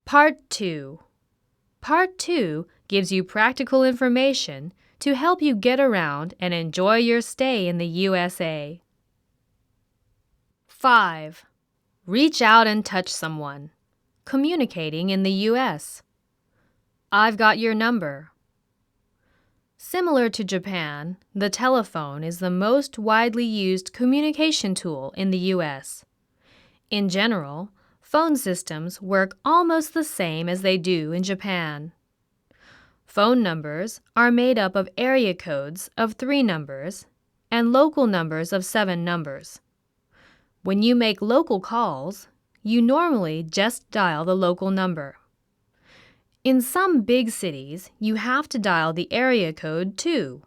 Part 2. Part 2 gives you practical information to help you get around and enjoy your stay in the USA. 5. Reach out and touch someone. Communicating in the US. I've got your number. Similar to Japan, the telephone is the most widely used communication tool in the US. In general, phone systems work almost the same as they do in Japan. Phone numbers are made up of area codes of 3 numbers and local numbers of 7 numbers. When you make local calls, you normally just dial the local number. In some big cities, you have to dial the area code too.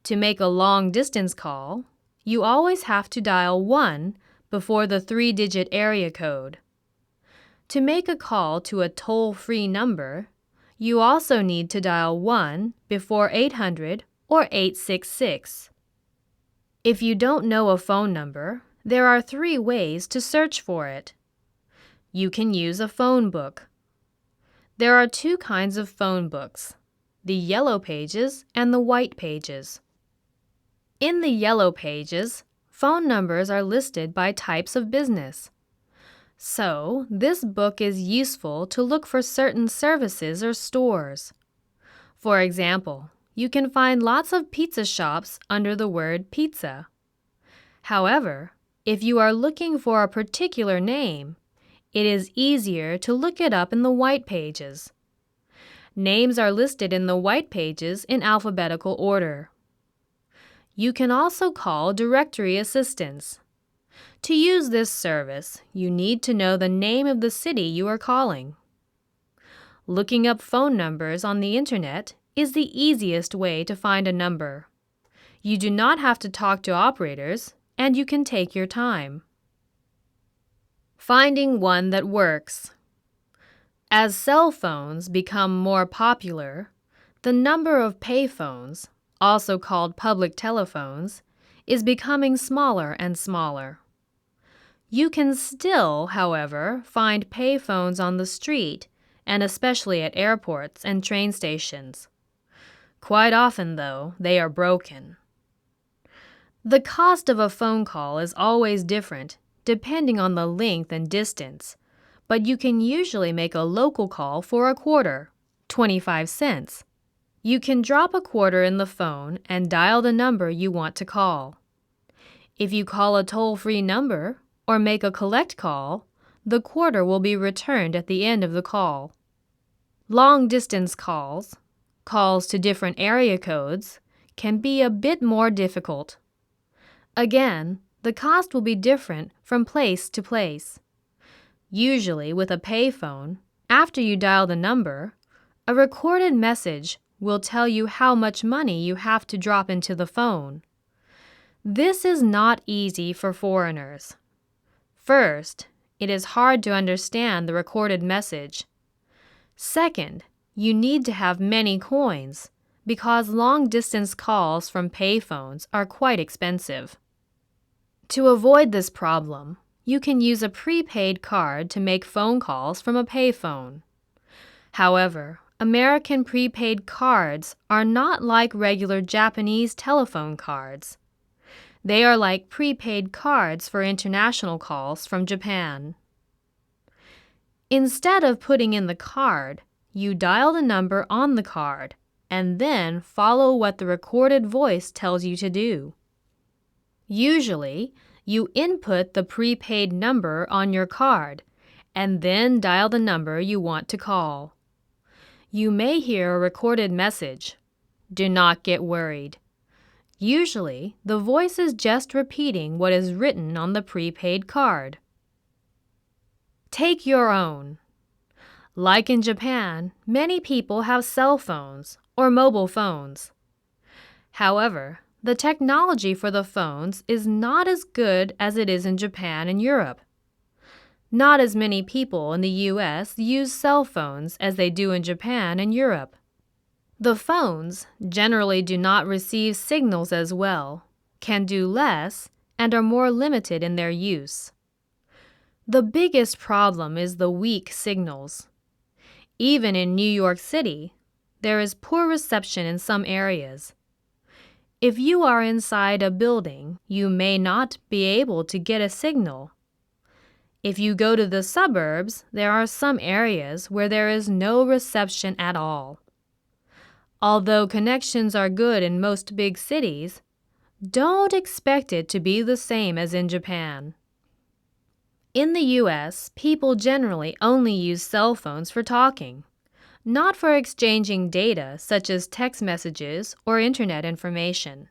To make a long-distance call, you always have to dial 1 before the 3-digit area code. To make a call to a toll-free number, you also need to dial 1 before 800 or 866. If you don't know a phone number, there are 3 ways to search for it. You can use a phone book. There are 2 kinds of phone books, the yellow pages and the white pages. In the yellow pages, phone numbers are listed by types of business. So, this book is useful to look for certain services or stores. For example, you can find lots of pizza shops under the word pizza. However, if you are looking for a particular name, it is easier to look it up in the white pages. Names are listed in the white pages in alphabetical order. You can also call directory assistance. To use this service, you need to know the name of the city you are calling. Looking up phone numbers on the internet is the easiest way to find a number. You do not have to talk to operators, and you can take your time. Finding one that works. As cell phones become more popular, the number of payphones, also called public telephones, is becoming smaller and smaller. You can still, however, find payphones on the street and especially at airports and train stations. Quite often, though, they are broken. The cost of a phone call is always different depending on the length and distance, but you can usually make a local call for a quarter, 25 cents. You can drop a quarter in the phone and dial the number you want to call. If you call a toll-free number or make a collect call, the quarter will be returned at the end of the call. Long-distance calls, calls to different area codes, can be a bit more difficult. Again, the cost will be different from place to place. Usually with a payphone, after you dial the number, a recorded message will tell you how much money you have to drop into the phone. This is not easy for foreigners. First, it is hard to understand the recorded message. Second, you need to have many coins because long-distance calls from payphones are quite expensive. To avoid this problem, you can use a prepaid card to make phone calls from a payphone. However, American prepaid cards are not like regular Japanese telephone cards. They are like prepaid cards for international calls from Japan. Instead of putting in the card, you dial the number on the card and then follow what the recorded voice tells you to do. Usually, you input the prepaid number on your card and then dial the number you want to call. You may hear a recorded message. Do not get worried. Usually, the voice is just repeating what is written on the prepaid card. Take your own. Like in Japan, many people have cell phones or mobile phones. However, the technology for the phones is not as good as it is in Japan and Europe. Not as many people in the US use cell phones as they do in Japan and Europe. The phones generally do not receive signals as well, can do less, and are more limited in their use. The biggest problem is the weak signals. Even in New York City, there is poor reception in some areas. If you are inside a building, you may not be able to get a signal. If you go to the suburbs, there are some areas where there is no reception at all. Although connections are good in most big cities, don't expect it to be the same as in Japan. In the U.S., people generally only use cell phones for talking, not for exchanging data such as text messages or internet information.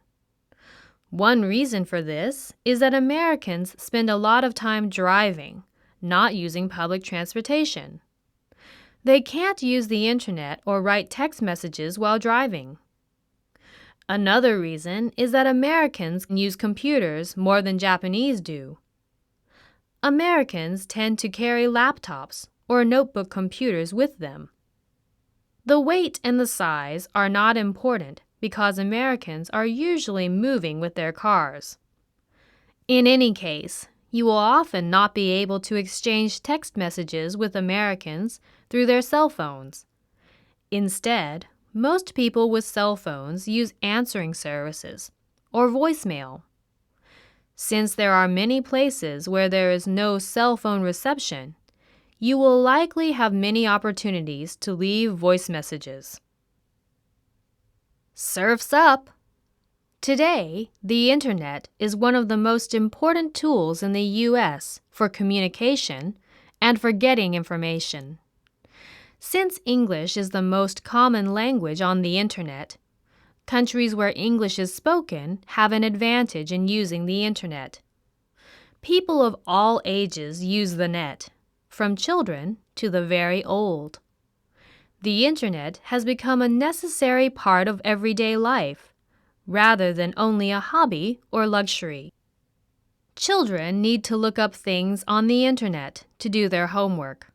One reason for this is that Americans spend a lot of time driving, not using public transportation. They can't use the internet or write text messages while driving. Another reason is that Americans use computers more than Japanese do. Americans tend to carry laptops or notebook computers with them. The weight and the size are not important because Americans are usually moving with their cars. In any case, you will often not be able to exchange text messages with Americans through their cell phones. Instead, most people with cell phones use answering services or voicemail. Since there are many places where there is no cell phone reception, you will likely have many opportunities to leave voice messages. Surf's up! Today, the internet is one of the most important tools in the U.S. for communication and for getting information. Since English is the most common language on the internet, countries where English is spoken have an advantage in using the internet. People of all ages use the net, from children to the very old. The internet has become a necessary part of everyday life, rather than only a hobby or luxury. Children need to look up things on the internet to do their homework.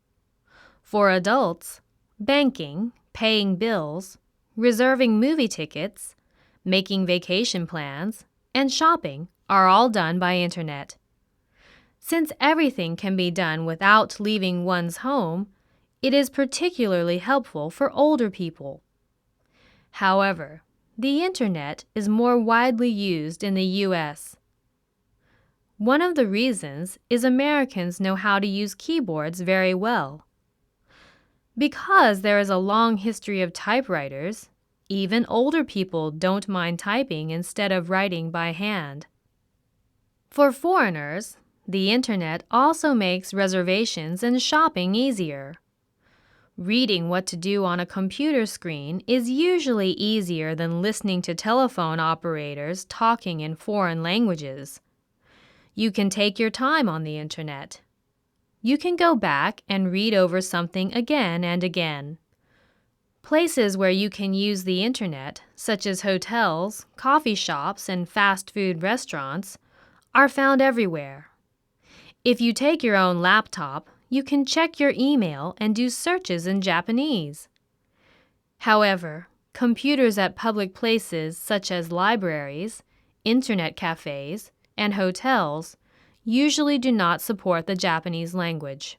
For adults, banking, paying bills, reserving movie tickets, making vacation plans, and shopping are all done by internet. Since everything can be done without leaving one's home, it is particularly helpful for older people. However, the internet is more widely used in the U.S. One of the reasons is Americans know how to use keyboards very well. Because there is a long history of typewriters, even older people don't mind typing instead of writing by hand. For foreigners, the internet also makes reservations and shopping easier. Reading what to do on a computer screen is usually easier than listening to telephone operators talking in foreign languages. You can take your time on the internet. You can go back and read over something again and again. Places where you can use the internet, such as hotels, coffee shops, and fast food restaurants, are found everywhere. If you take your own laptop, you can check your email and do searches in Japanese. However, computers at public places such as libraries, internet cafes, and hotels usually do not support the Japanese language.